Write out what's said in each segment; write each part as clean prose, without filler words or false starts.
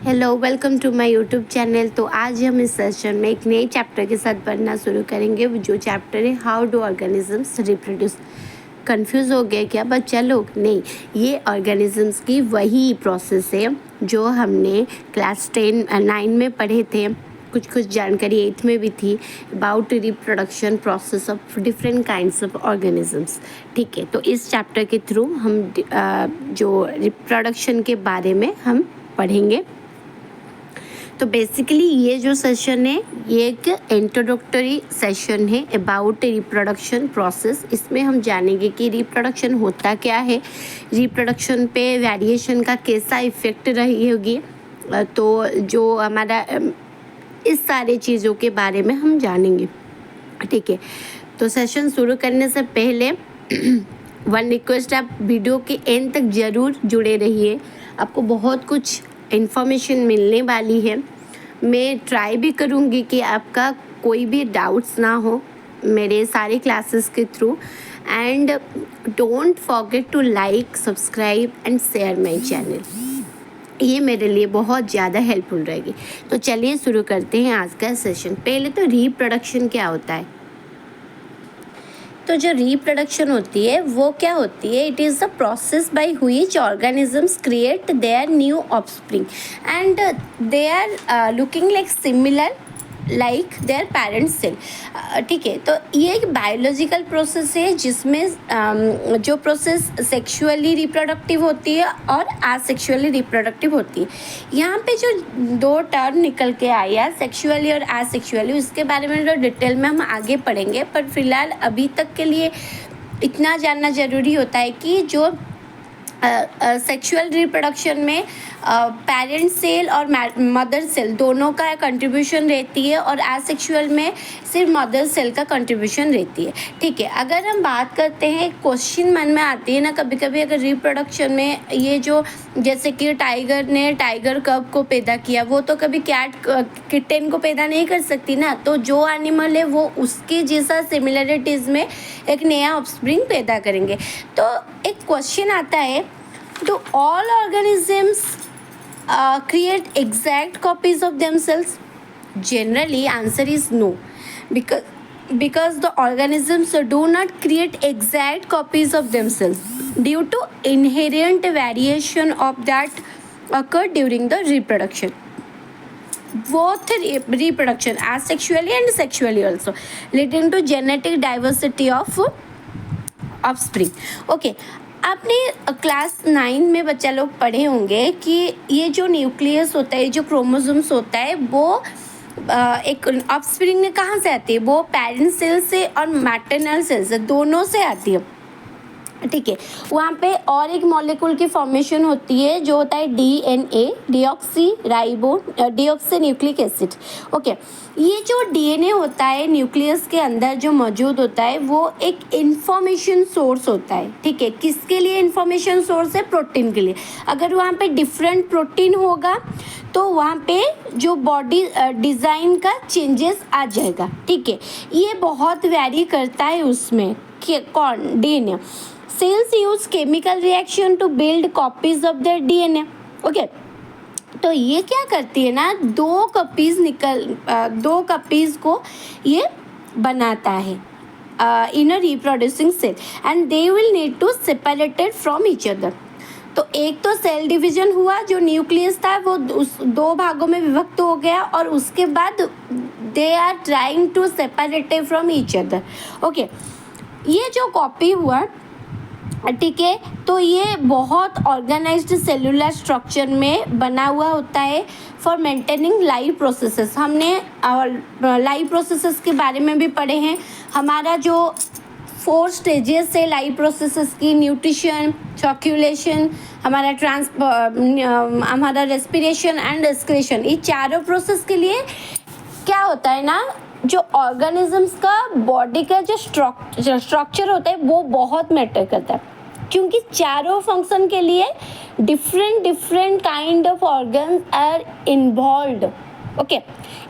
Hello, welcome to my YouTube channel. तो आज हम इस सेशन में एक नए चैप्टर के साथ पढ़ना शुरू करेंगे। जो चैप्टर है how do organisms reproduce. Confuse हो गए क्या बच्चा लोग? नहीं, ये ऑर्गेनिजम्स की वही प्रोसेस है जो हमने क्लास 9 में पढ़े थे। कुछ जानकारी 8th में भी थी about reproduction process of different kinds of organisms. ठीक है, तो इस चैप्टर के थ्रू हम जो रिप्रोडक्शन के बारे में हम पढ़ेंगे। तो बेसिकली ये जो सेशन है ये एक इंट्रोडक्टरी सेशन है अबाउट रिप्रोडक्शन प्रोसेस। इसमें हम जानेंगे कि रिप्रोडक्शन होता क्या है, रिप्रोडक्शन पे वेरिएशन का कैसा इफ़ेक्ट रही होगी। तो जो हमारा इस सारे चीज़ों के बारे में हम जानेंगे। ठीक है, तो सेशन शुरू करने से पहले वन रिक्वेस्ट, आप वीडियो के एंड तक ज़रूर जुड़े रहिए। आपको बहुत कुछ इन्फॉर्मेशन मिलने वाली है। मैं ट्राई भी करूँगी कि आपका कोई भी डाउट्स ना हो मेरे सारे क्लासेस के through. And don't forget to like, subscribe and share my channel. ये मेरे लिए बहुत ज़्यादा हेल्पफुल रहेगी। तो चलिए शुरू करते हैं आज का सेशन। पहले तो रिप्रोडक्शन क्या होता है। तो जो रिप्रोडक्शन होती है वो क्या होती है? It is the process by which organisms create their new offspring and they are looking like similar like their parent cell. ठीक है, तो ये एक बायोलॉजिकल प्रोसेस है जिसमें जो प्रोसेस सेक्सुअली रिप्रोडक्टिव होती है और आसेक्सुअली रिप्रोडक्टिव होती है। यहाँ पे जो दो टर्म निकल के आया सेक्सुअली और आसेक्सुअली, उसके बारे में जो डिटेल में हम आगे पढ़ेंगे, पर फिलहाल अभी तक के लिए इतना जानना ज़रूरी होता है कि जो सेक्सुअल रिप्रोडक्शन में पेरेंट सेल और मदर सेल दोनों का कंट्रीब्यूशन रहती है और एसेक्सुअल में सिर्फ मदर सेल का कंट्रीब्यूशन रहती है। ठीक है, अगर हम बात करते हैं, क्वेश्चन मन में आती है ना कभी कभी, अगर रिप्रोडक्शन में ये जो जैसे कि टाइगर ने टाइगर कब को पैदा किया, वो तो कभी कैट किटन को पैदा नहीं कर सकती ना। तो जो एनिमल है वो उसके जैसा सिमिलरिटीज़ में एक नया ऑफस्प्रिंग पैदा करेंगे। तो एक क्वेश्चन आता है, do all organisms create exact copies of themselves? Generally, answer is no, because the organisms do not create exact copies of themselves due to inherent variation of that occur during the reproduction. Both reproduction, asexually and sexually also, leading to genetic diversity of offspring. Okay, आपने class 9 में बच्चा लोग पढ़े होंगे कि ये जो nucleus होता है, जो क्रोमोसोम्स होता है, वो एक ऑफस्प्रिंग में कहाँ से आती है? वो पेरेंट सेल से और मैटरनल सेल से, दोनों से आती है। ठीक है, वहाँ पे और एक मॉलिक्यूल की फॉर्मेशन होती है जो होता है DNA, deoxy nucleic acid. Okay, ये जो DNA होता है न्यूक्लियस के अंदर जो मौजूद होता है, वो एक इंफॉर्मेशन सोर्स होता है। ठीक है, किसके लिए इंफॉर्मेशन सोर्स है? प्रोटीन के लिए। अगर वहाँ पे डिफरेंट प्रोटीन होगा तो वहाँ पे जो बॉडी डिज़ाइन का चेंजेस आ जाएगा। ठीक है, ये बहुत वैरी करता है उसमें कौन? DNA। Cells use chemical reaction to build copies of their DNA. Okay, तो ये क्या करती है ना, दो कपीज़ को ये बनाता है in a reproducing cell and they will need to separated from each other. तो एक तो सेल डिवीजन हुआ, जो न्यूक्लियस था वो उस दो भागों में विभक्त हो गया और उसके बाद they are trying to separated from each other. Okay, ये जो कॉपी हुआ, ठीक है, तो ये बहुत ऑर्गेनाइज्ड सेलुलर स्ट्रक्चर में बना हुआ होता है फॉर मेंटेनिंग लाइफ प्रोसेसेस। हमने लाइफ प्रोसेसेस के बारे में भी पढ़े हैं। हमारा जो 4 स्टेजेस है लाइफ प्रोसेसेस की, न्यूट्रिशन, सर्कुलेशन, हमारा रेस्पिरेशन एंड एक्सक्रीशन, ये चारों प्रोसेस के लिए क्या होता है ना, जो ऑर्गेनिजम्स का बॉडी का जो स्ट्रक्चर होता है वो बहुत मैटर करता है, क्योंकि चारों फंक्शन के लिए different kind of organ are involve. Okay,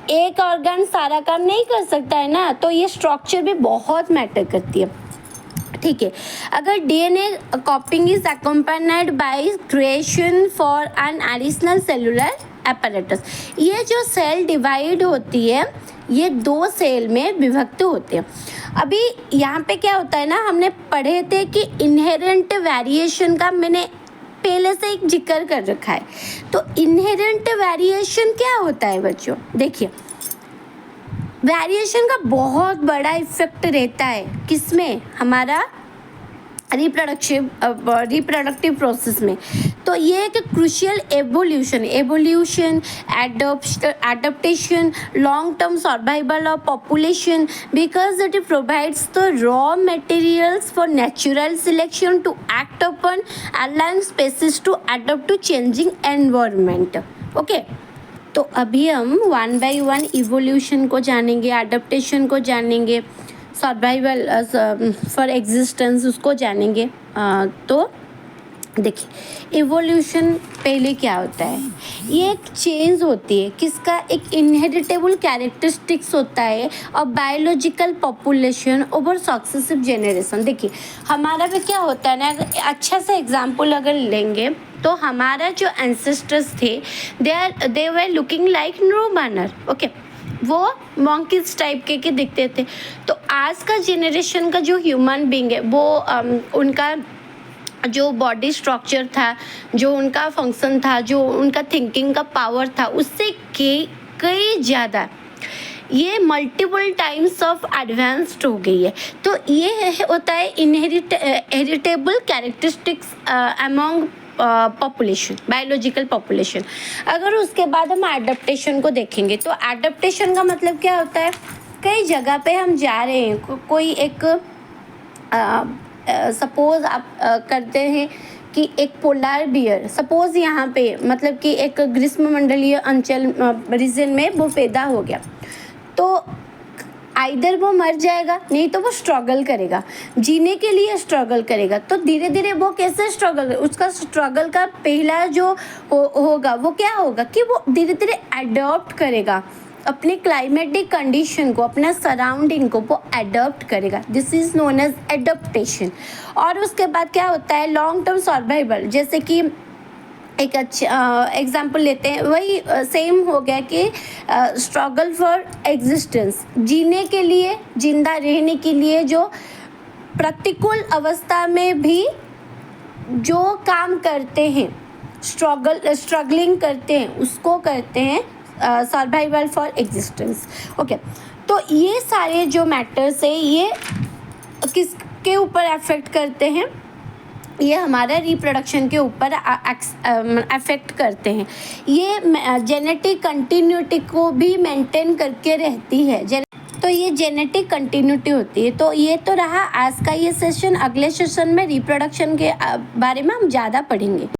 एक ऑर्गन सारा काम नहीं कर सकता है ना, तो ये स्ट्रक्चर भी बहुत मैटर करती है। ठीक है, अगर DNA कॉपिंग is accompanied by creation for an additional cellular apparatus। ये जो सेल डिवाइड होती है ये 2 सेल में विभक्त होते हैं। अभी यहाँ पे क्या होता है ना, हमने पढ़े थे कि इनहेरेंट वेरिएशन का मैंने पहले से एक जिक्र कर रखा है। तो इनहेरेंट वेरिएशन क्या होता है बच्चों, देखिए वेरिएशन का बहुत बड़ा इफेक्ट रहता है किसमें, हमारा रिप्रोडक्टिव प्रोसेस में। तो ये एक crucial evolution adaptation long term survival of population because it provides the raw materials for natural selection to act upon allowing species to adopt to changing environment. Okay, तो अभी हम 1 by 1 इवोल्यूशन को जानेंगे, adaptation को जानेंगे, survival for existence उसको जानेंगे। तो देखिए इवोल्यूशन पहले क्या होता है, ये एक चेंज होती है किसका, एक इनहेरिटेबल कैरेक्टरिस्टिक्स होता है और biological population over successive generation. देखिए हमारा भी क्या होता है ना, अच्छा सा एग्जांपल अगर लेंगे तो हमारा जो एंसेस्टर्स थे दे वर लुकिंग लाइक नो बानर। ओके, वो मॉन्कीज टाइप के दिखते थे। तो आज का जेनरेशन का जो ह्यूमन बीइंग है वो उनका जो बॉडी स्ट्रक्चर था, जो उनका फंक्शन था, जो उनका थिंकिंग का पावर था, उससे कई ज़्यादा ये मल्टीपल टाइम्स ऑफ एडवांस्ड हो गई है। तो ये होता है inheritable characteristics among population, biological population. अगर उसके बाद हम एडप्टेशन को देखेंगे तो एडप्टेशन का मतलब क्या होता है, कई जगह पे हम जा रहे हैं, कोई एक सपोज आप करते हैं कि एक पोलर बियर सपोज यहाँ पे मतलब कि एक ग्रीष्ममंडलीय अंचल रीजन में वो पैदा हो गया, तो आइदर वो मर जाएगा नहीं तो वो स्ट्रगल करेगा, जीने के लिए स्ट्रगल करेगा। तो धीरे धीरे वो कैसे स्ट्रगल, उसका स्ट्रगल का पहला जो होगा वो क्या होगा कि वो धीरे धीरे अडॉप्ट करेगा अपने क्लाइमेटिक कंडीशन को, अपना सराउंडिंग को वो अडॉप्ट करेगा। This is known as adaptation. और उसके बाद क्या होता है, लॉन्ग टर्म सर्वाइवल। जैसे कि एक अच्छा एग्जाम्पल लेते हैं, वही सेम हो गया कि स्ट्रगल फॉर एग्जिस्टेंस, जीने के लिए, जिंदा रहने के लिए जो प्रतिकूल अवस्था में भी जो काम करते हैं, स्ट्रगलिंग करते हैं, उसको कहते हैं सर्वाइवल फॉर एग्जिस्टेंस। ओके, तो ये सारे जो मैटर्स है ये किसके ऊपर अफेक्ट करते हैं, ये हमारा रिप्रोडक्शन के ऊपर अफेक्ट करते हैं। ये जेनेटिक कंटिन्यूटी को भी मेंटेन करके रहती है, तो ये जेनेटिक कंटिन्यूटी होती है। तो ये तो रहा आज का ये सेशन। अगले सेशन में रिप्रोडक्शन के बारे में हम ज़्यादा पढ़ेंगे।